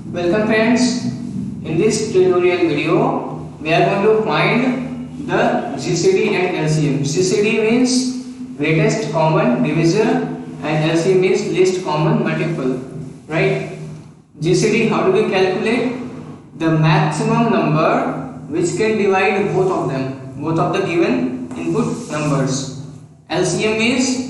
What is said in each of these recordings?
Welcome friends. In this tutorial video, we are going to find the GCD and LCM. GCD means greatest common divisor and LCM means least common multiple. Right? GCD, how do we calculate? The maximum number which can divide both of them, both of the given input numbers. LCM is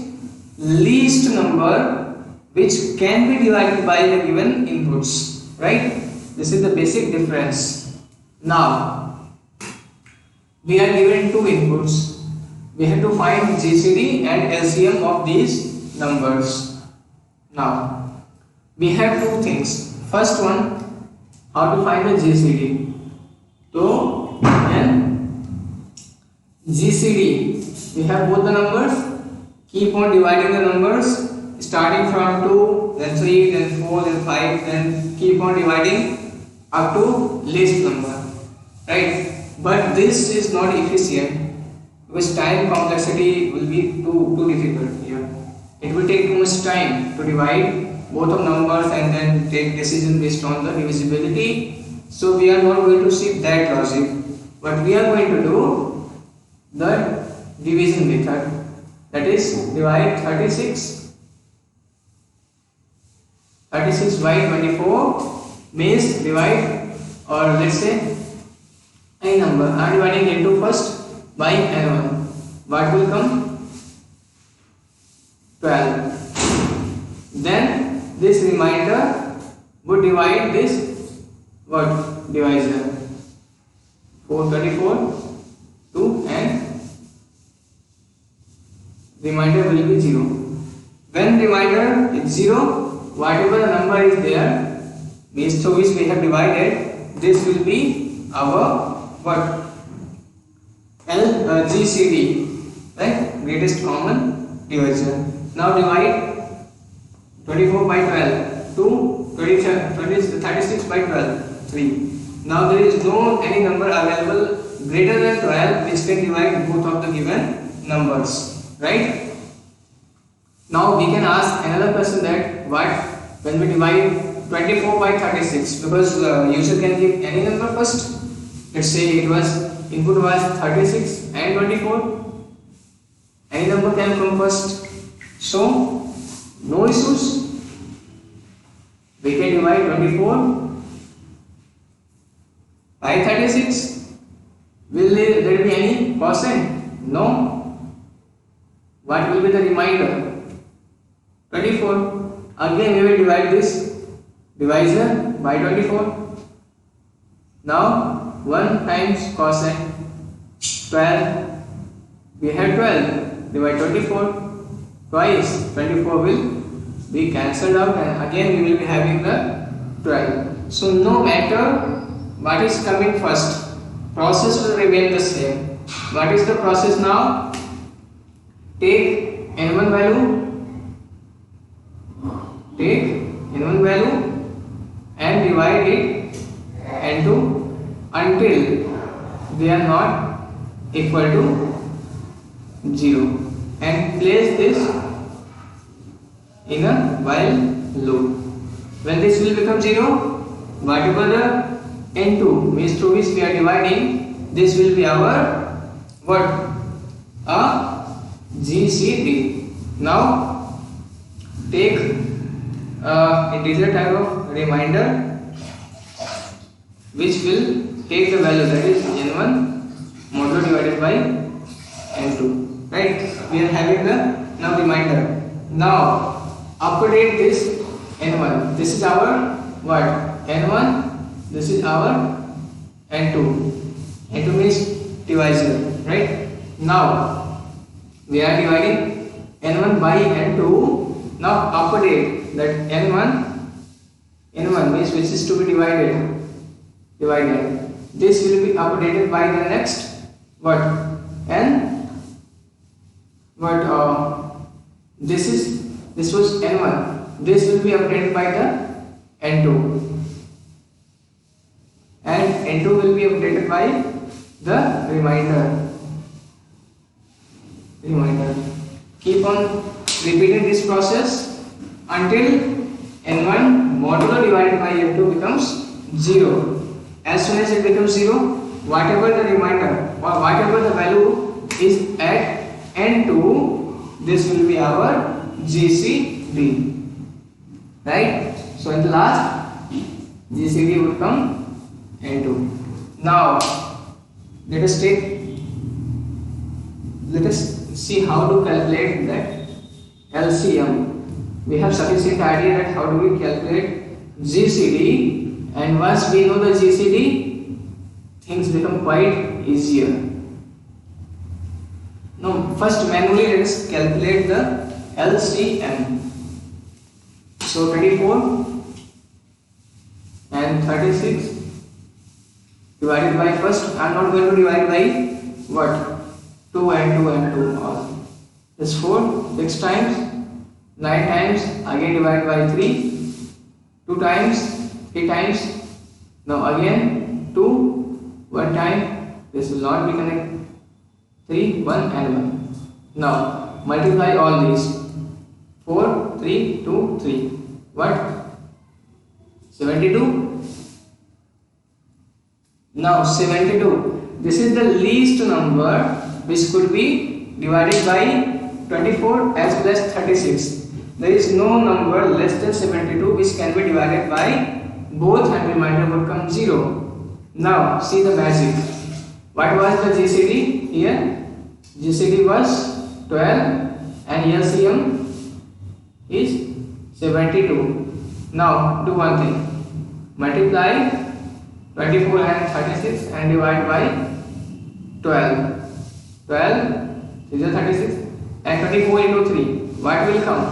least number which can be divided by the given inputs. Right? This is the basic difference. Now, we are given two inputs. We have to find GCD and LCM of these numbers. Now, we have two things. First one, how to find the GCD. So, in GCD, we have both the numbers. Keep on dividing the numbers. Starting from 2, then 3, then 4, then 5, then keep on dividing up to least number, right? But this is not efficient because time complexity will be too difficult here. It will take too much time to divide both of numbers and then take decision based on the divisibility. So we are not going to see that logic, but we are going to do the division method, that is divide 36 by 24 means divide, or let's say any number. I am dividing into first by n1. What will come? 12. Then this remainder would divide this what? Divisor. 424 2 and remainder will be 0. When remainder is 0, whatever the number is there, means through which we have divided, this will be our what? GCD, right? Greatest common divisor. Now divide 24 by 12 to 36 by 12, 3. Now there is no any number available greater than 12 which can divide both of the given numbers, right? Now we can ask another question that what when we divide 24 by 36, because user can give any number first. Let's say it was input was 36 and 24. Any number can come first. So no issues. We can divide 24 by 36. Will there be any quotient? No. What will be the remainder? 24. Again we will divide this divisor by 24. Now 1 times quotient 12. We have 12. Divide 24 twice. 24 will be cancelled out and again we will be having the 12. So no matter what is coming first, process will remain the same. What is the process now? Take n1 value. Take n1 value and divide it n2 until they are not equal to 0 and place this in a while loop. When this will become 0, whatever the n2 means through which we are dividing, this will be our what? A GCD. Now take integer type of remainder which will take the value, that is n1 modulo divided by n2, right? We are having the now remainder. Now update this n1. This is our what? n1. This is our n2. n2 means divisor, right? Now we are dividing n1 by n2. Now update that n1 means which is to be divided. This will be updated by the next what? N. What? This was n1. This will be updated by the n2, and n2 will be updated by the remainder. Keep on repeating this process until n1 modulo divided by n2 becomes 0. As soon as it becomes 0, whatever the remainder or whatever the value is at n2, this will be our GCD, right? So in the last, GCD would come n2. Now let us see how to calculate that LCM. We have sufficient idea that how do we calculate GCD, and once we know the GCD, things become quite easier. Now first manually let us calculate the LCM. So 24 and 36 divided by, first I am not going to divide by what? 2 and 2 and 2 all. This 4, 6 times, 9 times, again divide by 3, 2 times, 3 times, now again 2, 1 time, this will not be connected, 3, 1 and 1. Now multiply all these, 4, 3, 2, 3, what? 72. Now 72, this is the least number which could be divided by 24 as well as 36. There is no number less than 72 which can be divided by both and remainder would come 0. Now see the magic. What was the GCD here? GCD was 12 and LCM is 72. Now do one thing. Multiply 24 and 36 and divide by 12. 12 is 36 and 24 into 3. What will come?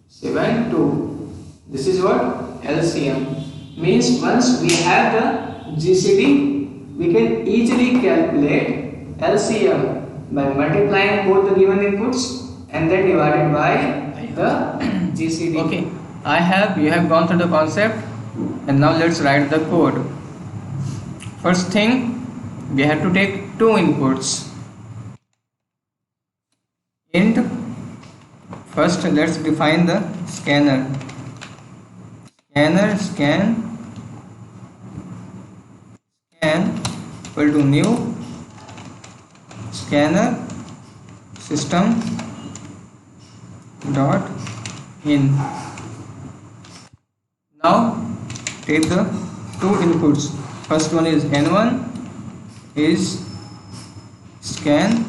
7, 2. This is what? LCM. Means once we have the GCD, we can easily calculate LCM by multiplying both the given inputs and then divided by the GCD. Okay, you have gone through the concept, and now let's write the code. First thing, we have to take two inputs. Int, first let's define the scanner. Scan equal to new scanner system dot in. Now take the two inputs. First one is n1 is scan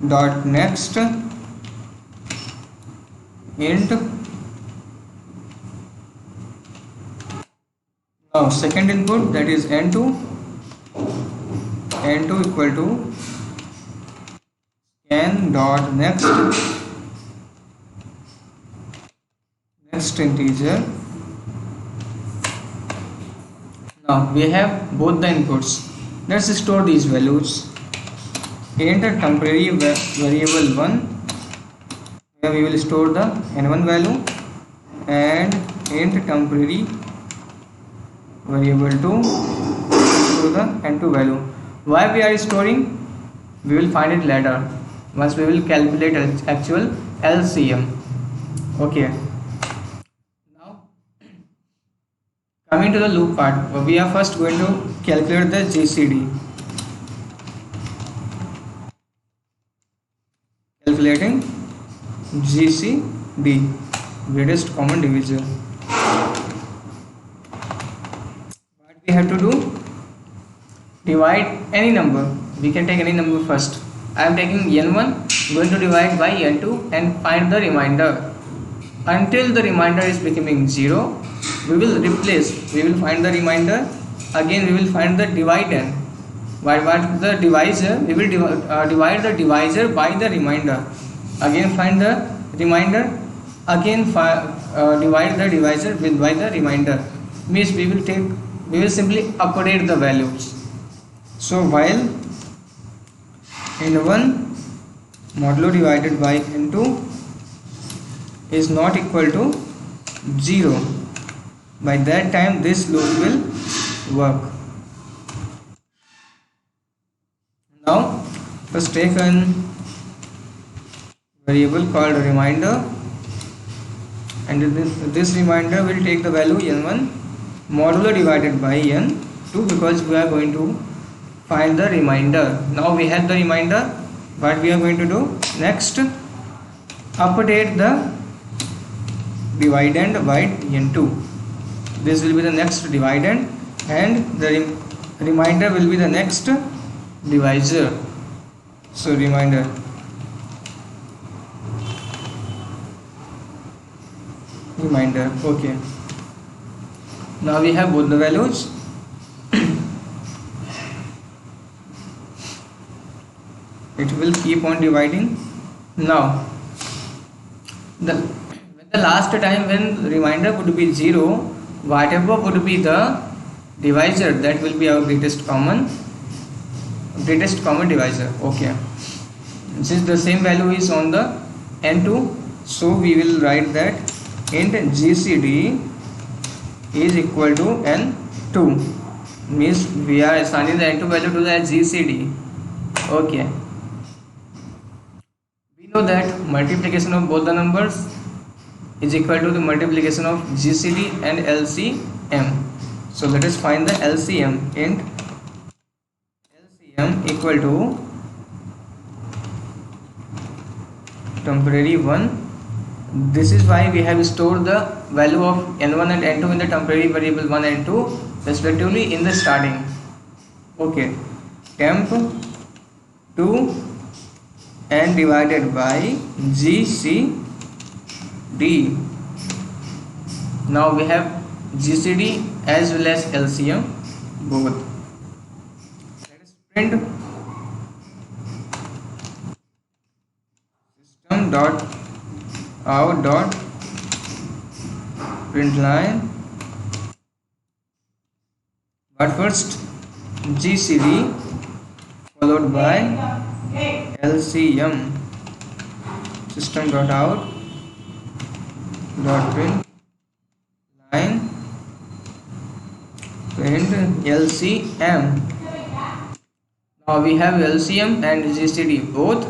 dot next int. Now second input, that is n2 equal to scan dot next integer. Now we have both the inputs. Let's store these values. Int temporary variable 1, where we will store the n1 value, and int temporary variable 2 store the n2 value. Why we are storing? We will find it later once we will calculate actual LCM. Okay. Now coming to the loop part, we are first going to calculate the GCD. Calculating GCD, greatest common divisor. What we have to do? Divide any number. We can take any number first. I am taking n1, going to divide by n2 and find the remainder. Until the remainder is becoming 0, we will find the remainder. Again we will find the dividend. What the divisor? We will divide the divisor by the remainder. Again find the remainder. Again divide the divisor by the remainder. Means we will simply update the values. So while n1 modulo divided by n2 is not equal to 0, by that time this loop will work. Now first take an variable called reminder and this reminder will take the value n1 modulo divided by n2, because we are going to find the remainder. Now we have the remainder. What we are going to do next? Update the dividend by n2. This will be the next dividend, and the remainder will be the next divisor. So remainder. Okay. Now we have both the values. It will keep on dividing. Now the last time when remainder would be 0, whatever would be the divisor, that will be our greatest common divisor. Okay, since the same value is on the n2, so we will write that int GCD is equal to n2, means we are assigning the n2 value to the GCD. Okay, we know that multiplication of both the numbers is equal to the multiplication of GCD and LCM. So let us find the LCM. Int LCM equal to temporary 1. This is why we have stored the value of n1 and n2 in the temporary variable 1 and 2 respectively in the starting. Okay, temp 2 and divided by GCD. Now we have GCD as well as LCM both. Let us print system dot out dot println, but first GCD followed by LCM. System dot out dot print LCM. Now we have LCM and GCD both.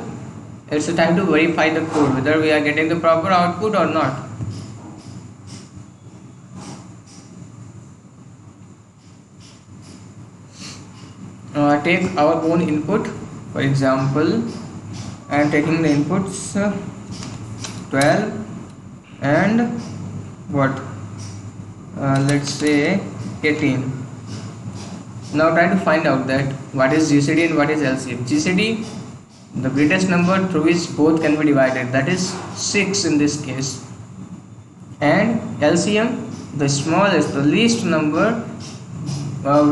It's a time to verify the code whether we are getting the proper output or not. Take our own input. For example, I am taking the inputs 12 and what? Let's say 18. Now try to find out that what is GCD and what is LCM. GCD, the greatest number through which both can be divided, that is 6 in this case, and LCM, the smallest, the least number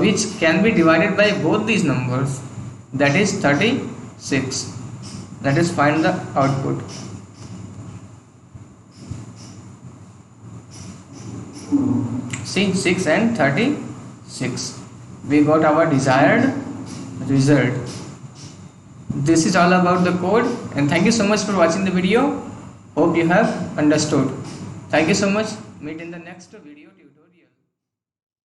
which can be divided by both these numbers, that is 36. Let us find the output. See, 6 and 36. We got our desired result. This is all about the code, and thank you so much for watching the video. Hope you have understood. Thank you so much. Meet in the next video tutorial.